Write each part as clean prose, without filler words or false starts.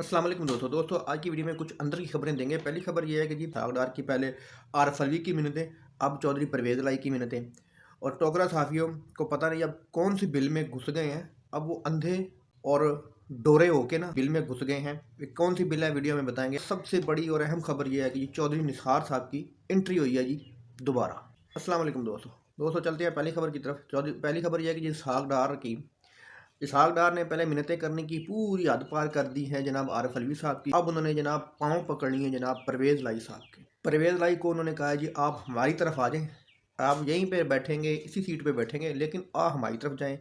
अस्सलाम वालेकुम दोस्तों आज की वीडियो में कुछ अंदर की खबरें देंगे। पहली खबर ये है कि जी भागदार की पहले आरफ अलवी की मिन्नतें, अब चौधरी परवेज़ लाई की मिन्नतें। और टोकरा सहाफ़ियों को पता नहीं अब कौन सी बिल में घुस गए हैं। अब वो अंधे और डोरे होके ना बिल में घुस गए हैं। ये कौन सी बिल है वीडियो में बताएंगे। सबसे बड़ी और अहम खबर ये है कि चौधरी निसार साहब की एंट्री हुई है जी दोबारा। अस्सलाम वालेकुम दोस्तों चलते हैं पहली खबर की तरफ। चौधरी पहली खबर यह है कि जी इसहाक डार ने पहले मिन्नतें करने की पूरी हद पार कर दी है जनाब आरिफ अलवी साहब की। अब उन्होंने जनाब पाँव पकड़नी है जनाब परवेज़ लाई साहब के। परवेज़ लाई को उन्होंने कहा जी आप हमारी तरफ आ जाएं, आप यहीं पे बैठेंगे, इसी सीट पे बैठेंगे, लेकिन आप हमारी तरफ जाएं,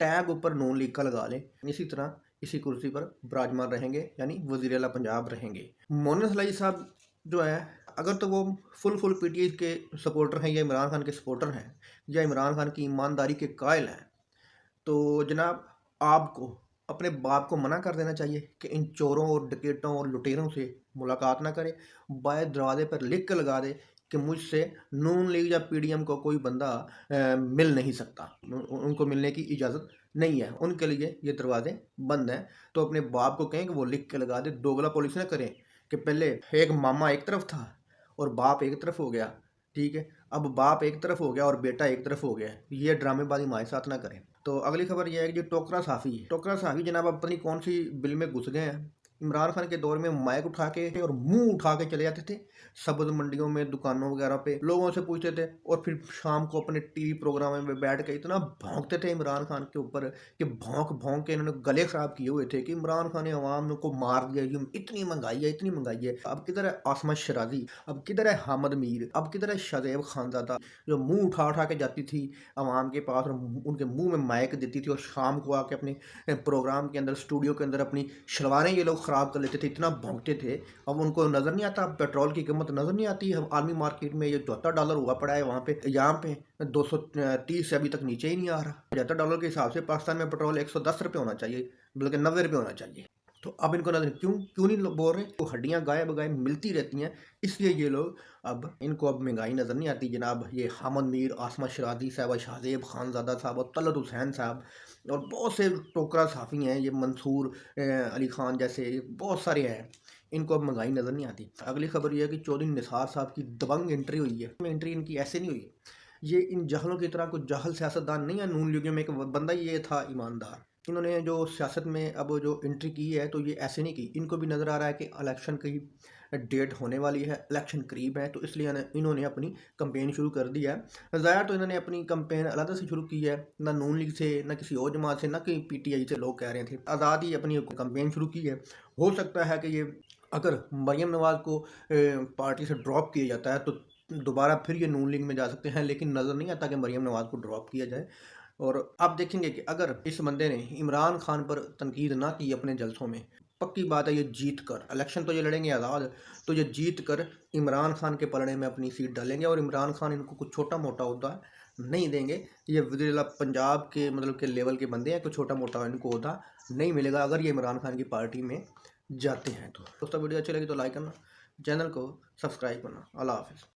टैग ऊपर नून लीग का लगा लें, इसी तरह इसी कुर्सी पर विराजमान रहेंगे, यानी वज़ीर आला पंजाब रहेंगे। मोहन सलाई साहब जो है, अगर तो वो फुल पीटीआई के सपोर्टर हैं या इमरान खान के सपोर्टर हैं या इमरान खान की ईमानदारी के कायल हैं, तो जनाब आपको अपने बाप को मना कर देना चाहिए कि इन चोरों और डकैतों और लुटेरों से मुलाकात ना करें। बाहर दरवाजे पर लिख कर लगा दे कि मुझसे नून लीग या पीडीएम को कोई बंदा मिल नहीं सकता, उनको मिलने की इजाज़त नहीं है, उनके लिए ये दरवाजे बंद हैं। तो अपने बाप को कहें कि वो लिख के लगा दे। दोगला पॉलिसी ना करें कि पहले एक मामा एक तरफ था और बाप एक तरफ हो गया, ठीक है, अब बाप एक तरफ हो गया और बेटा एक तरफ हो गया। ये ड्रामेबाजी हमारे साथ ना करें। तो अगली खबर यह है कि जो टोकरा साफ़ी जनाब अपनी कौन सी बिल में घुस गए हैं। इमरान खान के दौर में माइक उठा के और मुंह उठा के चले जाते थे सब्ज़ मंडियों में, दुकानों वगैरह पे, लोगों से पूछते थे और फिर शाम को अपने टीवी प्रोग्राम में बैठ के इतना भौंकते थे इमरान खान के ऊपर कि भौंक भौंक के इन्होंने गले खराब किए हुए थे कि इमरान खान ने अवाम को मार दिया, ये इतनी महंगाई है, इतनी महंगाई है। अब किधर है आसमा शराजी, अब किधर है हामिद मीर, अब किधर है शाहजेब खानजादा जो मुंह उठा उठा के जाती थी अवाम के पास और उनके मुंह में माइक देती थी और शाम को आके अपने प्रोग्राम के अंदर, स्टूडियो के अंदर अपनी शलवारें ये लोग ख़राब कर लेते थे, इतना भौंकते थे। अब उनको नज़र नहीं आता, पेट्रोल की कीमत नज़र नहीं आती। हम आर्मी मार्केट में ये $74 हुआ पड़ा है, वहाँ पे यहाँ पे 230 से अभी तक नीचे ही नहीं आ रहा। $75 के हिसाब से पाकिस्तान में पेट्रोल 110 रुपये होना चाहिए, बल्कि 90 रुपये होना चाहिए। तो अब इनको नजर क्यों नहीं बोल रहे। तो हड्डियां गाय बगाए मिलती रहती हैं, इसलिए ये लोग अब इनको अब महंगाई नज़र नहीं आती। जनाब ये हामिद मीर, आसमा शराजी साहब, शाहजेब खानजादा साहब और तलत हुसैन साहब और बहुत से टोकरा साफ़ी हैं, ये मंसूर अली खान जैसे बहुत सारे हैं, इनको अब महंगाई नज़र नहीं आती। अगली खबर यह है कि चौधरी निसार साहब की दबंग एंट्री हुई है। एंट्री इनकी ऐसे नहीं हुई, ये इन जहलों की तरह कुछ जहल सियासतदान नहीं है। नून लीग में एक बंदा ये था ईमानदार, इन्होंने जो सियासत में अब जो एंट्री की है तो ये ऐसे नहीं की। इनको भी नज़र आ रहा है कि इलेक्शन की डेट होने वाली है, इलेक्शन करीब है, तो इसलिए इन्होंने अपनी कंपेन शुरू कर दी है। ज़ाहिर तो इन्होंने अपनी कंपेन अलग से शुरू की है, ना नून लीग से, ना किसी और जमात से, ना कहीं पीटीआई से। लोग कह रहे थे आज़ाद ही अपनी कंपेन शुरू की है। हो सकता है कि ये अगर मरीम नवाज़ को पार्टी से ड्रॉप किया जाता है तो दोबारा फिर ये नून लीग में जा सकते हैं, लेकिन नज़र नहीं आता कि मरीम नवाज़ को ड्रॉप किया जाए। और आप देखेंगे कि अगर इस बंदे ने इमरान खान पर तनकीद ना की अपने जलसों में, पक्की बात है ये जीत कर, इलेक्शन तो ये लड़ेंगे आज़ाद, तो ये जीत कर इमरान खान के पलड़े में अपनी सीट डालेंगे और इमरान खान इनको कुछ छोटा मोटा अहदा नहीं देंगे। ये वज़ीर आला पंजाब के मतलब के लेवल के बंदे हैं, कुछ छोटा मोटा इनको अहदा नहीं मिलेगा अगर ये इमरान खान की पार्टी में जाते हैं। तो दोस्तों वीडियो अच्छी लगी तो लाइक करना, चैनल को सब्सक्राइब करना। अल्लाह हाफ़िज़।